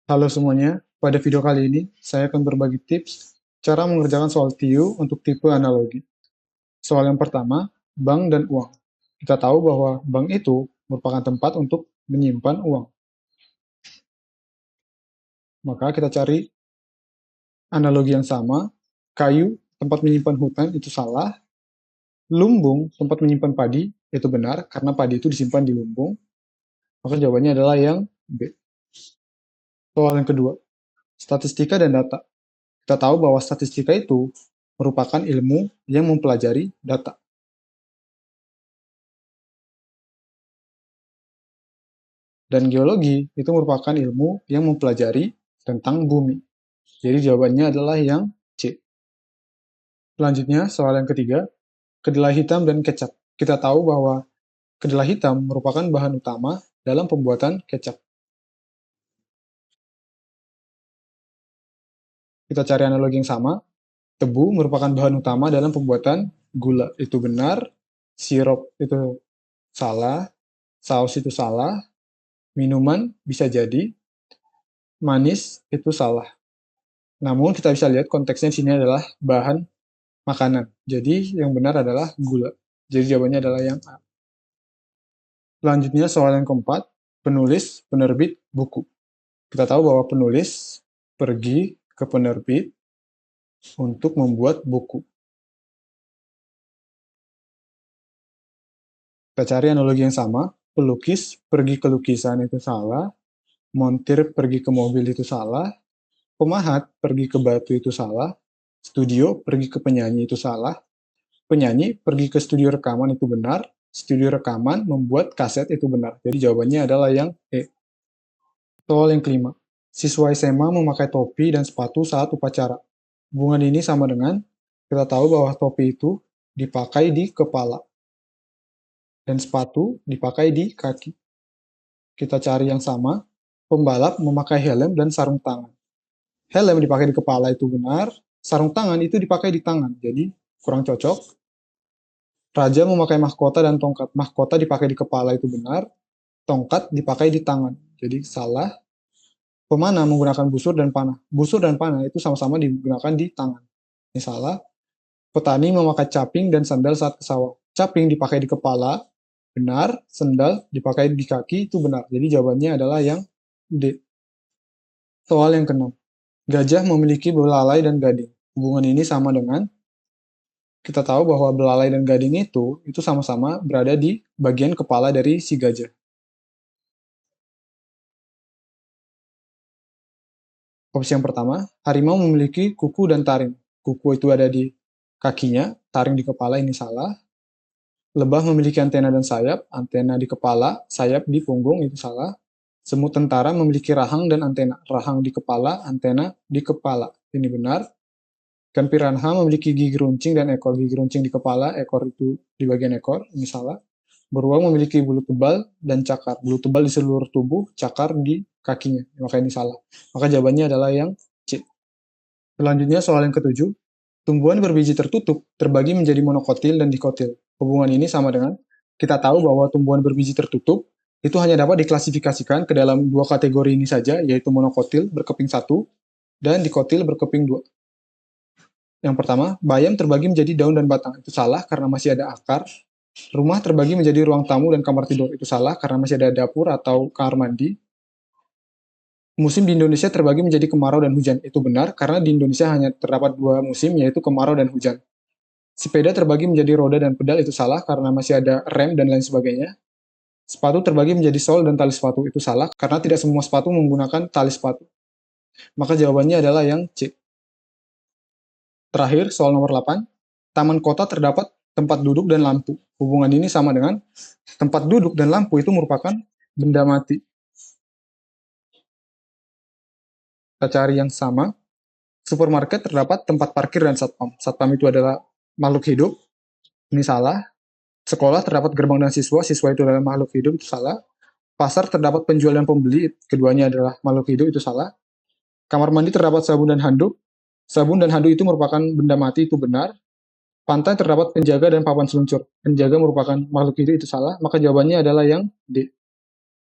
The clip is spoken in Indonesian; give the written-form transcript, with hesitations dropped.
Halo semuanya, pada video kali ini saya akan berbagi tips cara mengerjakan soal TIU untuk tipe analogi. Soal yang pertama, bank dan uang. Kita tahu bahwa bank itu merupakan tempat untuk menyimpan uang. Maka kita cari analogi yang sama, kayu tempat menyimpan hutan itu salah, lumbung tempat menyimpan padi itu benar karena padi itu disimpan di lumbung. Maka jawabannya adalah yang B. Soal yang kedua, statistika dan data. Kita tahu bahwa statistika itu merupakan ilmu yang mempelajari data. Dan geologi itu merupakan ilmu yang mempelajari tentang bumi. Jadi jawabannya adalah yang C. Selanjutnya, soal yang ketiga, kedelai hitam dan kecap. Kita tahu bahwa kedelai hitam merupakan bahan utama dalam pembuatan kecap. Kita cari analogi yang sama. Tebu merupakan bahan utama dalam pembuatan gula. Itu benar. Sirup itu salah. Saus itu salah. Minuman bisa jadi. Manis itu salah. Namun kita bisa lihat konteksnya di sini adalah bahan makanan. Jadi yang benar adalah gula. Jadi jawabannya adalah yang A. Selanjutnya soal yang keempat, penulis, penerbit, buku. Kita tahu bahwa penulis pergi ke penerbit untuk membuat buku. Kita cari analogi yang sama, pelukis pergi ke lukisan itu salah, montir pergi ke mobil itu salah, pemahat pergi ke batu itu salah, studio pergi ke penyanyi itu salah, penyanyi pergi ke studio rekaman itu benar, studio rekaman membuat kaset itu benar. Jadi jawabannya adalah yang E. Soal yang kelima, siswa SMA memakai topi dan sepatu saat upacara. Hubungan ini sama dengan kita tahu bahwa topi itu dipakai di kepala dan sepatu dipakai di kaki. Kita cari yang sama, pembalap memakai helm dan sarung tangan. Helm dipakai di kepala itu benar, sarung tangan itu dipakai di tangan, jadi kurang cocok. Raja memakai mahkota dan tongkat. Mahkota dipakai di kepala itu benar, tongkat dipakai di tangan. Jadi salah. Pemanah menggunakan busur dan panah. Busur dan panah itu sama-sama digunakan di tangan. Ini salah. Petani memakai caping dan sandal saat ke sawah. Caping dipakai di kepala, benar. Sandal dipakai di kaki, itu benar. Jadi jawabannya adalah yang D. Soal yang keenam. Gajah memiliki belalai dan gading. Hubungan ini sama dengan kita tahu bahwa belalai dan gading itu sama-sama berada di bagian kepala dari si gajah. Opsi yang pertama, harimau memiliki kuku dan taring. Kuku itu ada di kakinya, taring di kepala, ini salah. Lebah memiliki antena dan sayap, antena di kepala, sayap di punggung, itu salah. Semut tentara memiliki rahang dan antena, rahang di kepala, antena di kepala, ini benar. Ikan piranha memiliki gigi runcing dan ekor, gigi runcing di kepala, ekor itu di bagian ekor, ini salah. Beruang memiliki bulu tebal dan cakar, bulu tebal di seluruh tubuh, cakar di kakinya, maka ini salah. Maka jawabannya adalah yang C. Selanjutnya soal yang ketujuh, tumbuhan berbiji tertutup terbagi menjadi monokotil dan dikotil. Hubungan ini sama dengan kita tahu bahwa tumbuhan berbiji tertutup itu hanya dapat diklasifikasikan ke dalam dua kategori ini saja, yaitu monokotil berkeping satu dan dikotil berkeping dua. Yang pertama, bayam terbagi menjadi daun dan batang. Itu salah karena masih ada akar. Rumah terbagi menjadi ruang tamu dan kamar tidur. Itu salah karena masih ada dapur atau kamar mandi. Musim di Indonesia terbagi menjadi kemarau dan hujan. Itu benar karena di Indonesia hanya terdapat dua musim, yaitu kemarau dan hujan. Sepeda terbagi menjadi roda dan pedal. Itu salah karena masih ada rem dan lain sebagainya. Sepatu terbagi menjadi sol dan tali sepatu. Itu salah karena tidak semua sepatu menggunakan tali sepatu. Maka jawabannya adalah yang C. Terakhir, soal nomor 8. Taman kota terdapat tempat duduk dan lampu. Hubungan ini sama dengan tempat duduk dan lampu itu merupakan benda mati. Kita cari yang sama. Supermarket terdapat tempat parkir dan satpam. Satpam itu adalah makhluk hidup. Ini salah. Sekolah terdapat gerbang dan siswa. Siswa itu adalah makhluk hidup. Itu salah. Pasar terdapat penjual dan pembeli. Keduanya adalah makhluk hidup. Itu salah. Kamar mandi terdapat sabun dan handuk. Sabun dan handuk itu merupakan benda mati. Itu benar. Pantai terdapat penjaga dan papan seluncur. Penjaga merupakan makhluk hidup, itu salah. Maka jawabannya adalah yang D.